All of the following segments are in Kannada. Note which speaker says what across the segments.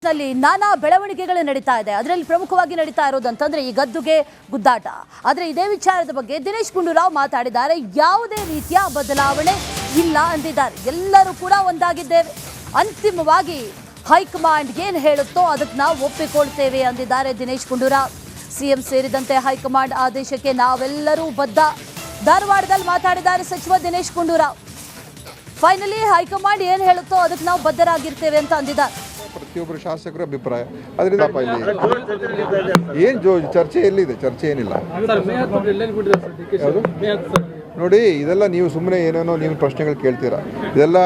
Speaker 1: ನಲ್ಲಿ ನಾನಾ ಬೆಳವಣಿಗೆಗಳು ನಡೀತಾ ಇದೆ. ಅದರಲ್ಲಿ ಪ್ರಮುಖವಾಗಿ ನಡೀತಾ ಇರೋದು ಅಂತಂದ್ರೆ ಈ ಗದ್ದುಗೆ ಗುದ್ದಾಟ. ಆದರೆ ಇದೇ ವಿಚಾರದ ಬಗ್ಗೆ ದಿನೇಶ್ ಗುಂಡೂರಾವ್ ಮಾತಾಡಿದ್ದಾರೆ. ಯಾವುದೇ ರೀತಿಯ ಬದಲಾವಣೆ ಇಲ್ಲ ಅಂದಿದ್ದಾರೆ. ಎಲ್ಲರೂ ಕೂಡ ಒಂದಾಗಿದ್ದೇವೆ. ಅಂತಿಮವಾಗಿ ಹೈಕಮಾಂಡ್ ಏನು ಹೇಳುತ್ತೋ ಅದಕ್ಕೆ ನಾವು ಒಪ್ಪಿಕೊಳ್ತೇವೆ ಅಂದಿದ್ದಾರೆ ದಿನೇಶ್ ಗುಂಡೂರಾವ್. ಸಿಎಂ ಸೇರಿದಂತೆ ಹೈಕಮಾಂಡ್ ಆದೇಶಕ್ಕೆ ನಾವೆಲ್ಲರೂ ಬದ್ಧ. ಧಾರವಾಡದಲ್ಲಿ ಮಾತಾಡಿದ್ದಾರೆ ಸಚಿವ ದಿನೇಶ್ ಗುಂಡೂರಾವ್. ಫೈನಲಿ ಹೈಕಮಾಂಡ್ ಏನು ಹೇಳುತ್ತೋ ಅದಕ್ಕೆ ನಾವು ಬದ್ಧರಾಗಿರ್ತೇವೆ ಅಂತ ಅಂದಿದ್ದಾರೆ.
Speaker 2: ಪ್ರತಿಯೊಬ್ಬರು ಶಾಸಕರ ಅಭಿಪ್ರಾಯ ಅದರಿಂದ ಏನು ಚರ್ಚೆ ಎಲ್ಲಿದೆ? ಚರ್ಚೆ ಏನಿಲ್ಲ ನೋಡಿ. ಇದೆಲ್ಲ ನೀವು ಸುಮ್ಮನೆ ಏನೇನೋ ನೀವು ಪ್ರಶ್ನೆಗಳು ಕೇಳ್ತೀರಾ. ಇದೆಲ್ಲ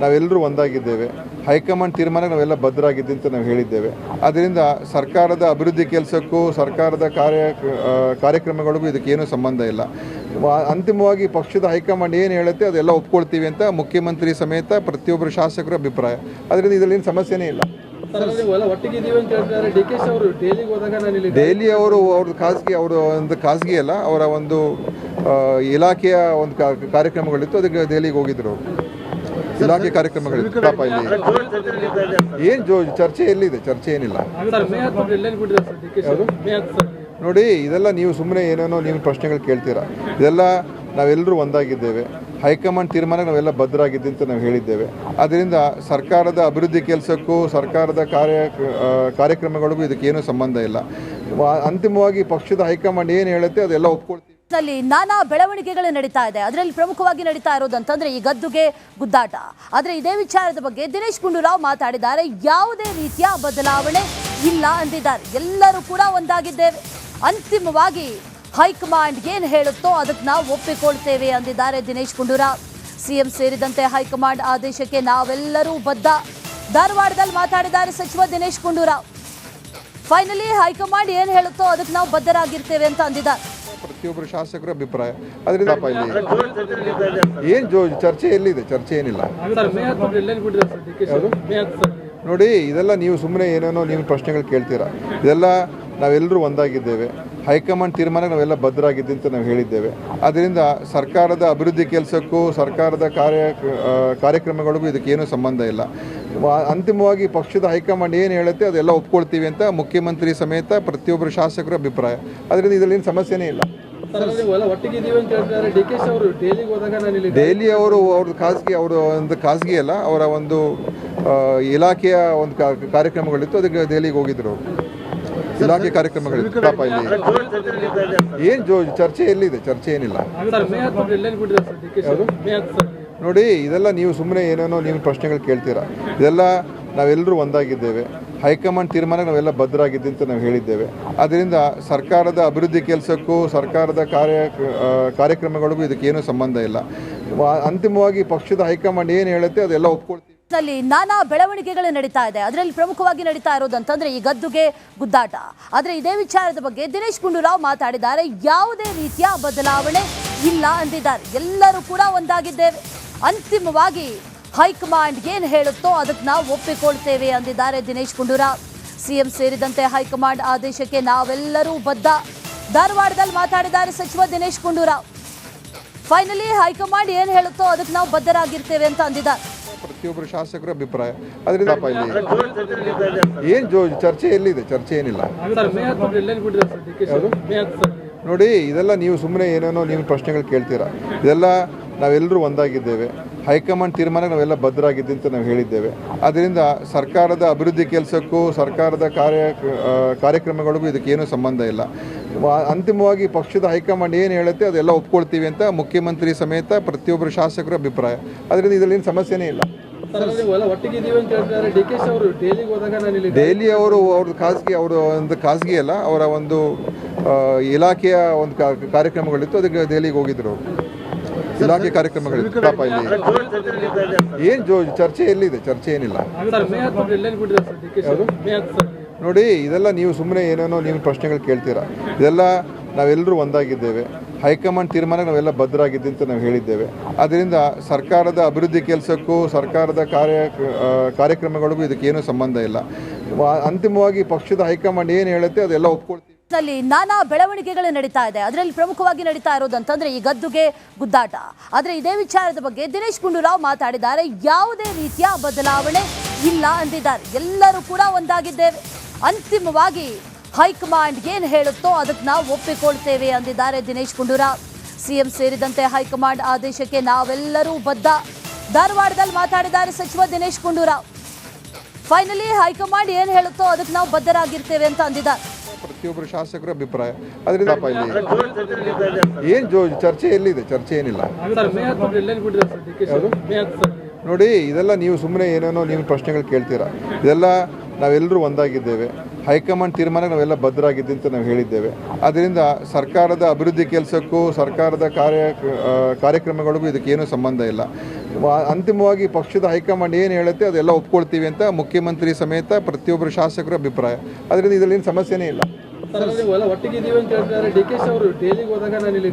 Speaker 2: ನಾವೆಲ್ಲರೂ ಒಂದಾಗಿದ್ದೇವೆ. ಹೈಕಮಾಂಡ್ ತೀರ್ಮಾನಕ್ಕೆ ನಾವೆಲ್ಲ ಬದ್ಧರಾಗಿದ್ದೆ ಅಂತ ನಾವು ಹೇಳಿದ್ದೇವೆ. ಅದರಿಂದ ಸರ್ಕಾರದ ಅಭಿವೃದ್ಧಿ ಕೆಲಸಕ್ಕೂ ಸರ್ಕಾರದ ಕಾರ್ಯಕ್ರಮಗಳಿಗೂ ಇದಕ್ಕೇನೂ ಸಂಬಂಧ ಇಲ್ಲ. ಅಂತಿಮವಾಗಿ ಪಕ್ಷದ ಹೈಕಮಾಂಡ್ ಏನು ಹೇಳುತ್ತೆ ಅದೆಲ್ಲ ಒಪ್ಕೊಳ್ತೀವಿ ಅಂತ ಮುಖ್ಯಮಂತ್ರಿ ಸಮೇತ ಪ್ರತಿಯೊಬ್ಬರು ಶಾಸಕರ ಅಭಿಪ್ರಾಯ. ಅದರಿಂದ ಇದರಲ್ಲಿ ಸಮಸ್ಯೆನೇ ಇಲ್ಲ. ಡೈಲಿ ಅವರು ಅವ್ರದ್ದು ಖಾಸಗಿ ಅಲ್ಲ, ಅವರ ಒಂದು ಇಲಾಖೆಯ ಒಂದು ಕಾರ್ಯಕ್ರಮಗಳಿತ್ತು, ಅದಕ್ಕೆ ದೆಹಲಿಗೆ ಹೋಗಿದ್ರು. ಇಲಾಖೆ ಕಾರ್ಯಕ್ರಮಗಳಿತ್ತು. ಏನು ಚರ್ಚೆ ಎಲ್ಲಿದೆ? ಚರ್ಚೆ ಏನಿಲ್ಲ ನೋಡಿ. ಇದೆಲ್ಲ ನೀವು ಸುಮ್ಮನೆ ಏನೇನೋ ನೀವು ಪ್ರಶ್ನೆಗಳು ಕೇಳ್ತೀರಾ. ಇದೆಲ್ಲ ನಾವೆಲ್ಲರೂ ಒಂದಾಗಿದ್ದೇವೆ. ಹೈಕಮಾಂಡ್ ತೀರ್ಮಾನಕ್ಕೆ ನಾವೆಲ್ಲ ಬದ್ಧರಾಗಿದ್ದೆ ಅಂತ ನಾವು ಹೇಳಿದ್ದೇವೆ. ಅದರಿಂದ ಸರ್ಕಾರದ ಅಭಿವೃದ್ಧಿ ಕೆಲಸಕ್ಕೂ ಸರ್ಕಾರದ ಕಾರ್ಯಕ್ರಮಗಳಿಗೂ ಇದಕ್ಕೇನೂ ಸಂಬಂಧ ಇಲ್ಲ. ಅಂತಿಮವಾಗಿ ಪಕ್ಷದ ಹೈಕಮಾಂಡ್ ಏನು ಹೇಳುತ್ತೆ ಅದೆಲ್ಲ ಒಪ್ಕೊಳ್ತೀವಿ.
Speaker 1: ನಲ್ಲಿ ನಾನಾ ಬೆಳವಣಿಗೆಗಳು ನಡೀತಾ ಇದೆ. ಅದರಲ್ಲಿ ಪ್ರಮುಖವಾಗಿ ನಡೀತಾ ಇರೋದು ಅಂತಂದ್ರೆ ಈ ಗದ್ದುಗೆ ಗುದ್ದಾಟ. ಆದರೆ ಇದೇ ವಿಚಾರದ ಬಗ್ಗೆ ದಿನೇಶ್ ಗುಂಡೂರಾವ್ ಮಾತಾಡಿದ್ದಾರೆ. ಯಾವುದೇ ರೀತಿಯ ಬದಲಾವಣೆ ಇಲ್ಲ ಅಂದಿದ್ದಾರೆ. ಎಲ್ಲರೂ ಕೂಡ ಒಂದಾಗಿದ್ದೇವೆ. ಅಂತಿಮವಾಗಿ ಹೈಕಮಾಂಡ್ ಏನು ಹೇಳುತ್ತೋ ಅದಕ್ಕೆ ನಾವು ಒಪ್ಪಿಕೊಳ್ತೇವೆ ಅಂದಿದ್ದಾರೆ ದಿನೇಶ್ ಗುಂಡೂರಾವ್. ಸಿಎಂ ಸೇರಿದಂತೆ ಹೈಕಮಾಂಡ್ ಆದೇಶಕ್ಕೆ ನಾವೆಲ್ಲರೂ ಬದ್ಧ. ಧಾರವಾಡದಲ್ಲಿ ಮಾತಾಡಿದ್ದಾರೆ ಸಚಿವ ದಿನೇಶ್ ಗುಂಡೂರಾವ್. ಫೈನಲಿ ಹೈಕಮಾಂಡ್ ಏನು ಹೇಳುತ್ತೋ ಅದಕ್ಕೆ ನಾವು ಬದ್ಧರಾಗಿರ್ತೇವೆ ಅಂತ ಅಂದಿದ್ದಾರೆ.
Speaker 2: ಪ್ರತಿಯೊಬ್ಬರು ಶಾಸಕರ ಅಭಿಪ್ರಾಯ ಅದರಿಂದ ಏನು ಚರ್ಚೆ ಎಲ್ಲಿದೆ? ಚರ್ಚೆ ಏನಿಲ್ಲ ನೋಡಿ. ಇದೆಲ್ಲ ನೀವು ಸುಮ್ಮನೆ ಏನೇನೋ ನೀವು ಪ್ರಶ್ನೆಗಳು ಕೇಳ್ತೀರಾ. ಇದೆಲ್ಲ ನಾವೆಲ್ಲರೂ ಒಂದಾಗಿದ್ದೇವೆ. ಹೈಕಮಾಂಡ್ ತೀರ್ಮಾನಕ್ಕೆ ನಾವೆಲ್ಲ ಬದ್ಧರಾಗಿದ್ದೆ ಅಂತ ನಾವು ಹೇಳಿದ್ದೇವೆ. ಅದರಿಂದ ಸರ್ಕಾರದ ಅಭಿವೃದ್ಧಿ ಕೆಲಸಕ್ಕೂ ಸರ್ಕಾರದ ಕಾರ್ಯಕ್ರಮಗಳಿಗೂ ಇದಕ್ಕೇನೂ ಸಂಬಂಧ ಇಲ್ಲ. ಅಂತಿಮವಾಗಿ ಪಕ್ಷದ ಹೈಕಮಾಂಡ್ ಏನು ಹೇಳುತ್ತೆ ಅದೆಲ್ಲ ಒಪ್ಕೊಳ್ತೀವಿ ಅಂತ ಮುಖ್ಯಮಂತ್ರಿ ಸಮೇತ ಪ್ರತಿಯೊಬ್ಬರು ಶಾಸಕರ ಅಭಿಪ್ರಾಯ. ಅದರಿಂದ ಇದರಲ್ಲಿ ಸಮಸ್ಯೆನೇ ಇಲ್ಲ. ಡೈಲಿ ಅವ್ರದ್ದು ಖಾಸಗಿ ಅಲ್ಲ, ಅವರ ಒಂದು ಇಲಾಖೆಯ ಒಂದು ಕಾರ್ಯಕ್ರಮಗಳಿತ್ತು, ಅದಕ್ಕೆ ದೆಹಲಿಗೆ ಹೋಗಿದ್ರು. ಇಲಾಖೆ ಕಾರ್ಯಕ್ರಮಗಳಿತ್ತು. ಏನು ಚರ್ಚೆ ಎಲ್ಲಿದೆ? ಚರ್ಚೆ ಏನಿಲ್ಲ ನೋಡಿ. ಇದೆಲ್ಲ ನೀವು ಸುಮ್ಮನೆ ಏನೇನೋ ನೀವು ಪ್ರಶ್ನೆಗಳು ಕೇಳ್ತೀರಾ. ಇದೆಲ್ಲ ನಾವೆಲ್ಲರೂ ಒಂದಾಗಿದ್ದೇವೆ. ಹೈಕಮಾಂಡ್ ತೀರ್ಮಾನಕ್ಕೆ ನಾವೆಲ್ಲ ಬದ್ಧರಾಗಿದ್ದೆ ಅಂತ ನಾವು ಹೇಳಿದ್ದೇವೆ. ಅದರಿಂದ ಸರ್ಕಾರದ ಅಭಿವೃದ್ಧಿ ಕೆಲಸಕ್ಕೂ ಸರ್ಕಾರದ ಕಾರ್ಯಕ್ರಮಗಳಿಗೂ ಇದಕ್ಕೇನೂ ಸಂಬಂಧ ಇಲ್ಲ. ಅಂತಿಮವಾಗಿ ಪಕ್ಷದ ಹೈಕಮಾಂಡ್ ಏನು ಹೇಳುತ್ತೆ ಅದೆಲ್ಲ ಒಪ್ಕೊಳ್ತೀವಿ.
Speaker 1: ನಲ್ಲಿ ನಾನಾ ಬೆಳವಣಿಗೆಗಳು ನಡೀತಾ ಇದೆ. ಅದರಲ್ಲಿ ಪ್ರಮುಖವಾಗಿ ನಡೀತಾ ಇರೋದು ಅಂತಂದ್ರೆ ಈ ಗದ್ದುಗೆ ಗುದ್ದಾಟ. ಆದರೆ ಇದೇ ವಿಚಾರದ ಬಗ್ಗೆ ದಿನೇಶ್ ಗುಂಡೂರಾವ್ ಮಾತಾಡಿದ್ದಾರೆ. ಯಾವುದೇ ರೀತಿಯ ಬದಲಾವಣೆ ಇಲ್ಲ ಅಂದಿದ್ದಾರೆ. ಎಲ್ಲರೂ ಕೂಡ ಒಂದಾಗಿದ್ದೇವೆ. ಅಂತಿಮವಾಗಿ ಹೈಕಮಾಂಡ್ ಏನು ಹೇಳುತ್ತೋ ಅದಕ್ಕೆ ನಾವು ಒಪ್ಪಿಕೊಳ್ತೇವೆ ಅಂದಿದ್ದಾರೆ ದಿನೇಶ್ ಗುಂಡೂರಾವ್. ಸಿಎಂ ಸೇರಿದಂತೆ ಹೈಕಮಾಂಡ್ ಆದೇಶಕ್ಕೆ ನಾವೆಲ್ಲರೂ ಬದ್ಧ. ಧಾರವಾಡದಲ್ಲಿ ಮಾತಾಡಿದ್ದಾರೆ ಸಚಿವ ದಿನೇಶ್ ಗುಂಡೂರಾವ್. ಫೈನಲಿ ಹೈಕಮಾಂಡ್ ಏನು ಹೇಳುತ್ತೋ ಅದಕ್ಕೆ ನಾವು ಬದ್ಧರಾಗಿರ್ತೇವೆ ಅಂತ ಅಂದಿದ್ದಾರೆ.
Speaker 2: ಪ್ರತಿಯೊಬ್ಬರು ಶಾಸಕರ ಅಭಿಪ್ರಾಯ ಅದರಿಂದ ಏನು ಚರ್ಚೆ ಎಲ್ಲಿದೆ? ಚರ್ಚೆ ಏನಿಲ್ಲ ನೋಡಿ. ಇದೆಲ್ಲ ನೀವು ಸುಮ್ಮನೆ ಏನೇನೋ ನೀವು ಪ್ರಶ್ನೆಗಳು ಕೇಳ್ತೀರಾ. ಇದೆಲ್ಲ ನಾವೆಲ್ಲರೂ ಒಂದಾಗಿದ್ದೇವೆ. ಹೈಕಮಾಂಡ್ ತೀರ್ಮಾನಕ್ಕೆ ನಾವೆಲ್ಲ ಬದ್ಧರಾಗಿದ್ದೆ ಅಂತ ನಾವು ಹೇಳಿದ್ದೇವೆ. ಅದರಿಂದ ಸರ್ಕಾರದ ಅಭಿವೃದ್ಧಿ ಕೆಲಸಕ್ಕೂ ಸರ್ಕಾರದ ಕಾರ್ಯಕ್ರಮಗಳಿಗೂ ಇದಕ್ಕೇನೂ ಸಂಬಂಧ ಇಲ್ಲ. ಅಂತಿಮವಾಗಿ ಪಕ್ಷದ ಹೈಕಮಾಂಡ್ ಏನು ಹೇಳುತ್ತೆ ಅದೆಲ್ಲ ಒಪ್ಕೊಳ್ತೀವಿ ಅಂತ ಮುಖ್ಯಮಂತ್ರಿ ಸಮೇತ ಪ್ರತಿಯೊಬ್ಬರು ಶಾಸಕರ ಅಭಿಪ್ರಾಯ. ಅದರಿಂದ ಇದರಲ್ಲಿ ಸಮಸ್ಯೆನೇ ಇಲ್ಲ ಡೈಲಿ ಅವ್ರದ್ದು ಖಾಸಗಿ ಅಲ್ಲ, ಅವರ ಒಂದು ಇಲಾಖೆಯ ಒಂದು ಕಾರ್ಯಕ್ರಮಗಳಿತ್ತು, ಅದಕ್ಕೆ ದೆಹಲಿಗೆ ಹೋಗಿದ್ರು. ಇಲಾಖೆ ಕಾರ್ಯಕ್ರಮಗಳಿತ್ತು. ಏನು ಚರ್ಚೆ ಎಲ್ಲಿದೆ? ಚರ್ಚೆ ಏನಿಲ್ಲ ನೋಡಿ. ಇದೆಲ್ಲ ನೀವು ಸುಮ್ಮನೆ ಏನೇನೋ ನೀವು ಪ್ರಶ್ನೆಗಳು ಕೇಳ್ತೀರಾ. ಇದೆಲ್ಲ ನಾವೆಲ್ಲರೂ ಒಂದಾಗಿದ್ದೇವೆ. ಹೈಕಮಾಂಡ್ ತೀರ್ಮಾನಕ್ಕೆ ನಾವೆಲ್ಲ ಬದ್ಧರಾಗಿದ್ದೆ ಅಂತ ನಾವು ಹೇಳಿದ್ದೇವೆ. ಅದರಿಂದ ಸರ್ಕಾರದ ಅಭಿವೃದ್ಧಿ ಕೆಲಸಕ್ಕೂ ಸರ್ಕಾರದ ಕಾರ್ಯಕ್ರಮಗಳಿಗೂ ಇದಕ್ಕೇನೂ ಸಂಬಂಧ ಇಲ್ಲ. ಅಂತಿಮವಾಗಿ ಪಕ್ಷದ ಹೈಕಮಾಂಡ್ ಏನು ಹೇಳುತ್ತೆ ಅದೆಲ್ಲ ಒಪ್ಕೊಳ್ತೀವಿ.
Speaker 1: ನಲ್ಲಿ ನಾನಾ ಬೆಳವಣಿಗೆಗಳು ನಡೀತಾ ಇದೆ. ಅದರಲ್ಲಿ ಪ್ರಮುಖವಾಗಿ ನಡೀತಾ ಇರೋದು ಅಂತಂದ್ರೆ ಈ ಗದ್ದುಗೆ ಗುದ್ದಾಟ. ಆದರೆ ಇದೇ ವಿಚಾರದ ಬಗ್ಗೆ ದಿನೇಶ್ ಗುಂಡೂರಾವ್ ಮಾತಾಡಿದ್ದಾರೆ. ಯಾವುದೇ ರೀತಿಯ ಬದಲಾವಣೆ ಇಲ್ಲ ಅಂದಿದ್ದಾರೆ. ಎಲ್ಲರೂ ಕೂಡ ಒಂದಾಗಿದ್ದೇವೆ. ಅಂತಿಮವಾಗಿ ಹೈಕಮಾಂಡ್ ಏನು ಹೇಳುತ್ತೋ ಅದಕ್ಕೆ ನಾವು ಒಪ್ಪಿಕೊಳ್ತೇವೆ ಅಂದಿದ್ದಾರೆ ದಿನೇಶ್ ಗುಂಡೂರಾವ್. ಸಿಎಂ ಸೇರಿದಂತೆ ಹೈಕಮಾಂಡ್ ಆದೇಶಕ್ಕೆ ನಾವೆಲ್ಲರೂ ಬದ್ಧ. ಧಾರವಾಡದಲ್ಲಿ ಮಾತಾಡಿದ್ದಾರೆ ಸಚಿವ ದಿನೇಶ್ ಗುಂಡೂರಾವ್. ಫೈನಲಿ ಹೈಕಮಾಂಡ್ ಏನು ಹೇಳುತ್ತೋ ಅದಕ್ಕೆ ನಾವು ಬದ್ಧರಾಗಿರ್ತೇವೆ ಅಂತ ಅಂದಿದ್ದಾರೆ.
Speaker 2: ಪ್ರತಿಯೊಬ್ಬರು ಶಾಸಕರ ಅಭಿಪ್ರಾಯ ಅದರಿಂದ ಏನು ಚರ್ಚೆ ಎಲ್ಲಿದೆ? ಚರ್ಚೆ ಏನಿಲ್ಲ ನೋಡಿ. ಇದೆಲ್ಲ ನೀವು ಸುಮ್ಮನೆ ಏನೇನೋ ನೀವು ಪ್ರಶ್ನೆಗಳು ಕೇಳ್ತೀರಾ. ಇದೆಲ್ಲ ನಾವೆಲ್ಲರೂ ಒಂದಾಗಿದ್ದೇವೆ. ಹೈಕಮಾಂಡ್ ತೀರ್ಮಾನಕ್ಕೆ ನಾವೆಲ್ಲ ಬದ್ಧರಾಗಿದ್ದೀವಿ ಅಂತ ನಾವು ಹೇಳಿದ್ದೇವೆ. ಅದರಿಂದ ಸರ್ಕಾರದ ಅಭಿವೃದ್ಧಿ ಕೆಲಸಕ್ಕೂ ಸರ್ಕಾರದ ಕಾರ್ಯಕ್ರಮಗಳಿಗೂ ಇದಕ್ಕೇನೂ ಸಂಬಂಧ ಇಲ್ಲ. ಅಂತಿಮವಾಗಿ ಪಕ್ಷದ ಹೈಕಮಾಂಡ್ ಏನು ಹೇಳುತ್ತೆ ಅದೆಲ್ಲ ಒಪ್ಕೊಳ್ತೀವಿ ಅಂತ ಮುಖ್ಯಮಂತ್ರಿ ಸಮೇತ ಪ್ರತಿಯೊಬ್ಬರು ಶಾಸಕರ ಅಭಿಪ್ರಾಯ. ಅದರಿಂದ ಇದರಲ್ಲಿ ಸಮಸ್ಯೆನೇ ಇಲ್ಲ.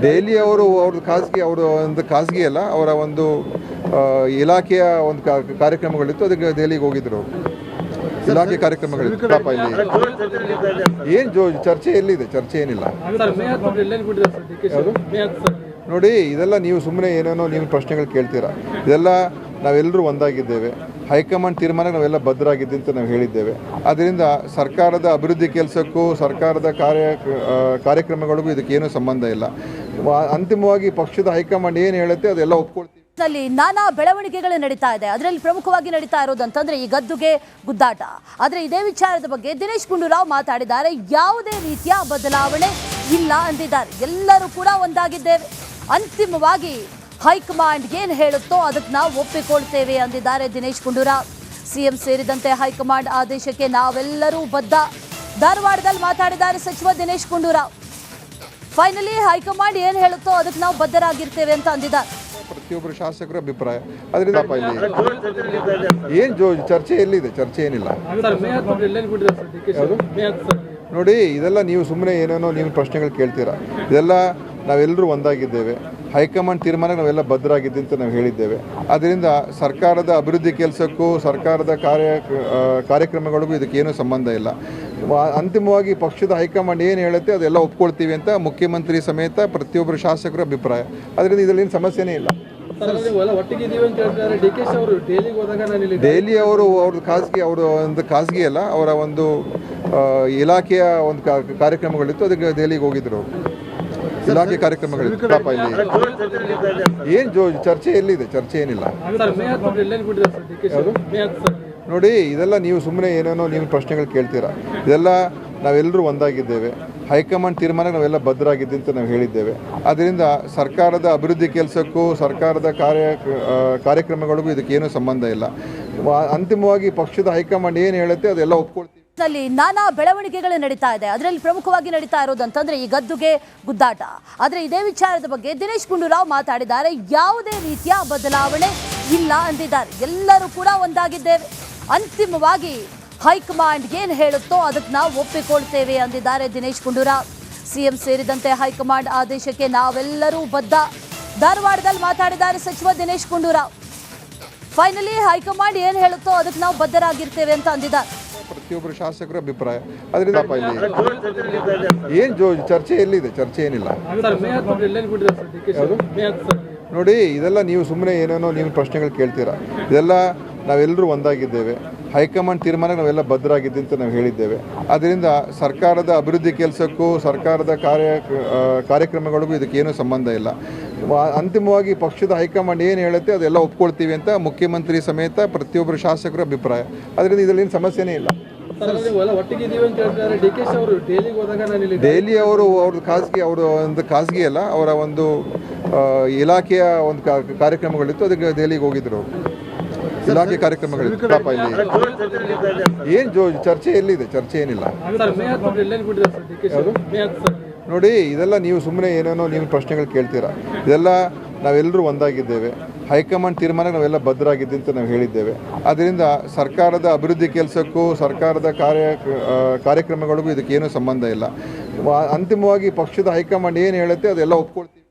Speaker 2: ಡೈಲಿ ಅವರು ಅವ್ರದ್ದು ಖಾಸಗಿ ಅಲ್ಲ, ಅವರ ಒಂದು ಇಲಾಖೆಯ ಒಂದು ಕಾರ್ಯಕ್ರಮಗಳಿತ್ತು, ಅದಕ್ಕೆ ದೆಹಲಿಗೆ ಹೋಗಿದ್ರು. ಇಲಾಖೆ ಕಾರ್ಯಕ್ರಮಗಳಿತ್ತು. ಏನು ಚರ್ಚೆ ಎಲ್ಲಿದೆ? ಚರ್ಚೆ ಏನಿಲ್ಲ ನೋಡಿ. ಇದೆಲ್ಲ ನೀವು ಸುಮ್ಮನೆ ಏನೇನೋ ನೀವು ಪ್ರಶ್ನೆಗಳು ಕೇಳ್ತೀರಾ. ಇದೆಲ್ಲ ನಾವೆಲ್ಲರೂ ಒಂದಾಗಿದ್ದೇವೆ. ಹೈಕಮಾಂಡ್ ತೀರ್ಮಾನಕ್ಕೆ ನಾವೆಲ್ಲ ಬದ್ಧರಾಗಿದ್ದೀವಿ ಅಂತ ನಾವು ಹೇಳಿದ್ದೇವೆ. ಅದರಿಂದ ಸರ್ಕಾರದ ಅಭಿವೃದ್ಧಿ ಕೆಲಸಕ್ಕೂ ಸರ್ಕಾರದ ಕಾರ್ಯಕ್ರಮಗಳಿಗೂ ಇದಕ್ಕೇನೂ ಸಂಬಂಧ ಇಲ್ಲ. ಅಂತಿಮವಾಗಿ ಪಕ್ಷದ ಹೈಕಮಾಂಡ್ ಏನು ಹೇಳುತ್ತೆ ಅದೆಲ್ಲ ಒಪ್ಕೊಳ್ತೀವಿ.
Speaker 1: ನಾನಾ ಬೆಳವಣಿಗೆಗಳು ನಡೀತಾ ಇದೆ. ಅದರಲ್ಲಿ ಪ್ರಮುಖವಾಗಿ ನಡೀತಾ ಇರೋದಂತಂದ್ರೆ ಈ ಗದ್ದುಗೆ ಗುದ್ದಾಟ. ಆದ್ರೆ ಇದೇ ವಿಚಾರದ ಬಗ್ಗೆ ದಿನೇಶ್ ಗುಂಡೂರಾವ್ ಮಾತಾಡಿದ್ದಾರೆ. ಯಾವುದೇ ರೀತಿಯ ಬದಲಾವಣೆ ಇಲ್ಲ ಅಂದಿದ್ದಾರೆ. ಎಲ್ಲರೂ ಕೂಡ ಒಂದಾಗಿದ್ದೇವೆ. ಅಂತಿಮವಾಗಿ ಹೈಕಮಾಂಡ್ ಏನು ಹೇಳುತ್ತೋ ಅದಕ್ಕೆ ನಾವು ಒಪ್ಪಿಕೊಳ್ತೇವೆ ಅಂದಿದ್ದಾರೆ ದಿನೇಶ್ ಗುಂಡೂರಾವ್. ಸಿಎಂ ಸೇರಿದಂತೆ ಹೈಕಮಾಂಡ್ ಆದೇಶಕ್ಕೆ ನಾವೆಲ್ಲರೂ ಬದ್ಧ. ಧಾರವಾಡದಲ್ಲಿ ಮಾತಾಡಿದ್ದಾರೆ ಸಚಿವ ದಿನೇಶ್ ಗುಂಡೂರಾವ್. ಫೈನಲಿ ಹೈಕಮಾಂಡ್ ಏನು ಹೇಳುತ್ತೋ ಅದಕ್ಕೆ ನಾವು ಬದ್ಧರಾಗಿರ್ತೇವೆ ಅಂತ ಅಂದಿದ್ದಾರೆ.
Speaker 2: ಪ್ರತಿಯೊಬ್ಬರು ಶಾಸಕರ ಅಭಿಪ್ರಾಯ ಅದರಿಂದ ಏನು ಚರ್ಚೆ ಎಲ್ಲಿದೆ? ಚರ್ಚೆ ಏನಿಲ್ಲ ನೋಡಿ. ಇದೆಲ್ಲ ನೀವು ಸುಮ್ಮನೆ ಏನೇನೋ ನೀವು ಪ್ರಶ್ನೆಗಳು ಕೇಳ್ತೀರಾ. ಇದೆಲ್ಲ ನಾವೆಲ್ಲರೂ ಒಂದಾಗಿದ್ದೇವೆ. ಹೈಕಮಾಂಡ್ ತೀರ್ಮಾನಕ್ಕೆ ನಾವೆಲ್ಲ ಬದ್ಧರಾಗಿದ್ದೀವಿ ಅಂತ ನಾವು ಹೇಳಿದ್ದೇವೆ. ಅದರಿಂದ ಸರ್ಕಾರದ ಅಭಿವೃದ್ಧಿ ಕೆಲಸಕ್ಕೂ ಸರ್ಕಾರದ ಕಾರ್ಯಕ್ರಮಗಳಿಗೂ ಇದಕ್ಕೇನೂ ಸಂಬಂಧ ಇಲ್ಲ. ಅಂತಿಮವಾಗಿ ಪಕ್ಷದ ಹೈಕಮಾಂಡ್ ಏನು ಹೇಳುತ್ತೆ ಅದೆಲ್ಲ ಒಪ್ಕೊಳ್ತೀವಿ ಅಂತ ಮುಖ್ಯಮಂತ್ರಿ ಸಮೇತ ಪ್ರತಿಯೊಬ್ಬರು ಶಾಸಕರ ಅಭಿಪ್ರಾಯ. ಅದರಿಂದ ಇದರಲ್ಲಿ ಸಮಸ್ಯೆನೇ ಇಲ್ಲ. ಡೈಲಿ ಅವ್ರದ್ದು ಖಾಸಗಿ ಅಲ್ಲ, ಅವರ ಒಂದು ಇಲಾಖೆಯ ಒಂದು ಕಾರ್ಯಕ್ರಮಗಳಿತ್ತು, ಅದಕ್ಕೆ ದೆಹಲಿಗೆ ಹೋಗಿದ್ರು. ಇಲಾಖೆ ಕಾರ್ಯಕ್ರಮಗಳಿತ್ತು. ಏನು ಚರ್ಚೆ ಎಲ್ಲಿದೆ? ಚರ್ಚೆ ಏನಿಲ್ಲ ನೋಡಿ. ಇದೆಲ್ಲ ನೀವು ಸುಮ್ಮನೆ ಏನೇನೋ ನೀವು ಪ್ರಶ್ನೆಗಳು ಕೇಳ್ತೀರಾ. ಇದೆಲ್ಲ ನಾವೆಲ್ಲರೂ ಒಂದಾಗಿದ್ದೇವೆ. ಹೈಕಮಾಂಡ್ ತೀರ್ಮಾನಕ್ಕೆ ನಾವೆಲ್ಲ ಬದ್ಧರಾಗಿದ್ದೀವಿ ಅಂತ ನಾವು ಹೇಳಿದ್ದೇವೆ. ಅದರಿಂದ ಸರ್ಕಾರದ ಅಭಿವೃದ್ಧಿ ಕೆಲಸಕ್ಕೂ ಸರ್ಕಾರದ ಕಾರ್ಯಕ್ರಮಗಳಿಗೂ ಇದಕ್ಕೇನೂ ಸಂಬಂಧ ಇಲ್ಲ. ಅಂತಿಮವಾಗಿ ಪಕ್ಷದ ಹೈಕಮಾಂಡ್ ಏನು ಹೇಳುತ್ತೆ ಅದೆಲ್ಲ ಒಪ್ಕೊಳ್ತೀವಿ.
Speaker 1: ನಾನಾ ಬೆಳವಣಿಗೆಗಳು ನಡೀತಾ ಇದೆ. ಅದರಲ್ಲಿ ಪ್ರಮುಖವಾಗಿ ನಡೀತಾ ಇರೋದಂತಂದ್ರೆ ಈ ಗದ್ದುಗೆ ಗುದ್ದಾಟ. ಆದ್ರೆ ಇದೇ ವಿಚಾರದ ಬಗ್ಗೆ ದಿನೇಶ್ ಗುಂಡೂರಾವ್ ಮಾತಾಡಿದ್ದಾರೆ. ಯಾವುದೇ ರೀತಿಯ ಬದಲಾವಣೆ ಇಲ್ಲ ಅಂದಿದ್ದಾರೆ. ಎಲ್ಲರೂ ಕೂಡ ಒಂದಾಗಿದ್ದೇವೆ. ಅಂತಿಮವಾಗಿ ಹೈಕಮಾಂಡ್ ಏನು ಹೇಳುತ್ತೋ ಅದಕ್ಕೆ ನಾವು ಒಪ್ಪಿಕೊಳ್ತೇವೆ ಅಂದಿದ್ದಾರೆ ದಿನೇಶ್ ಗುಂಡೂರಾವ್. ಸಿಎಂ ಸೇರಿದಂತೆ ಹೈಕಮಾಂಡ್ ಆದೇಶಕ್ಕೆ ನಾವೆಲ್ಲರೂ ಬದ್ಧ. ಧಾರವಾಡದಲ್ಲಿ ಮಾತಾಡಿದ್ದಾರೆ ಸಚಿವ ದಿನೇಶ್ ಗುಂಡೂರಾವ್. ಫೈನಲಿ ಹೈಕಮಾಂಡ್ ಏನು ಹೇಳುತ್ತೋ ಅದಕ್ಕೆ ನಾವು ಬದ್ಧರಾಗಿರ್ತೇವೆ ಅಂತ ಅಂದಿದ್ದಾರೆ.
Speaker 2: ಪ್ರತಿಯೊಬ್ಬರು ಶಾಸಕರ ಅಭಿಪ್ರಾಯ ಅದರಿಂದ ಏನು ಚರ್ಚೆ ಎಲ್ಲಿದೆ? ಚರ್ಚೆ ಏನಿಲ್ಲ ನೋಡಿ. ಇದೆಲ್ಲ ನೀವು ಸುಮ್ಮನೆ ಏನೇನೋ ನೀವು ಪ್ರಶ್ನೆಗಳು ಕೇಳ್ತೀರಾ. ಇದೆಲ್ಲ ನಾವೆಲ್ಲರೂ ಒಂದಾಗಿದ್ದೇವೆ. ಹೈಕಮಾಂಡ್ ತೀರ್ಮಾನಕ್ಕೆ ನಾವೆಲ್ಲ ಬದ್ಧರಾಗಿದ್ದೀವಿ ಅಂತ ನಾವು ಹೇಳಿದ್ದೇವೆ. ಅದರಿಂದ ಸರ್ಕಾರದ ಅಭಿವೃದ್ಧಿ ಕೆಲಸಕ್ಕೂ ಸರ್ಕಾರದ ಕಾರ್ಯಕ್ರಮಗಳಿಗೂ ಇದಕ್ಕೇನೂ ಸಂಬಂಧ ಇಲ್ಲ. ಅಂತಿಮವಾಗಿ ಪಕ್ಷದ ಹೈಕಮಾಂಡ್ ಏನು ಹೇಳುತ್ತೆ ಅದೆಲ್ಲ ಒಪ್ಕೊಳ್ತೀವಿ ಅಂತ ಮುಖ್ಯಮಂತ್ರಿ ಸಮೇತ ಪ್ರತಿಯೊಬ್ಬರು ಶಾಸಕರ ಅಭಿಪ್ರಾಯ. ಅದರಿಂದ ಇದರಲ್ಲಿ ಸಮಸ್ಯೆನೇ ಇಲ್ಲ. ಡೈಲಿ ಅವ್ರದ್ದು ಖಾಸಗಿ ಅಲ್ಲ, ಅವರ ಒಂದು ಇಲಾಖೆಯ ಒಂದು ಕಾರ್ಯಕ್ರಮಗಳಿತ್ತು, ಅದಕ್ಕೆ ದೆಹಲಿಗೆ ಹೋಗಿದ್ರು. ಇಲಾಖೆ ಕಾರ್ಯಕ್ರಮಗಳಿತ್ತು. ಏನು ಚರ್ಚೆ ಎಲ್ಲಿದೆ? ಚರ್ಚೆ ಏನಿಲ್ಲ ನೋಡಿ. ಇದೆಲ್ಲ ನೀವು ಸುಮ್ಮನೆ ಏನೇನೋ ನೀವು ಪ್ರಶ್ನೆಗಳು ಕೇಳ್ತೀರಾ. ಇದೆಲ್ಲ ನಾವೆಲ್ಲರೂ ಒಂದಾಗಿದ್ದೇವೆ. ಹೈಕಮಾಂಡ್ ತೀರ್ಮಾನಕ್ಕೆ ನಾವೆಲ್ಲ ಬದ್ಧರಾಗಿದ್ದೀವಿ ಅಂತ ನಾವು ಹೇಳಿದ್ದೇವೆ. ಅದರಿಂದ ಸರ್ಕಾರದ ಅಭಿವೃದ್ಧಿ ಕೆಲಸಕ್ಕೂ ಸರ್ಕಾರದ ಕಾರ್ಯಕ್ರಮಗಳಿಗೂ ಇದಕ್ಕೇನೂ ಸಂಬಂಧ ಇಲ್ಲ. ಅಂತಿಮವಾಗಿ ಪಕ್ಷದ ಹೈಕಮಾಂಡ್ ಏನು ಹೇಳುತ್ತೆ ಅದೆಲ್ಲ ಒಪ್ಕೊಳ್ತೀವಿ.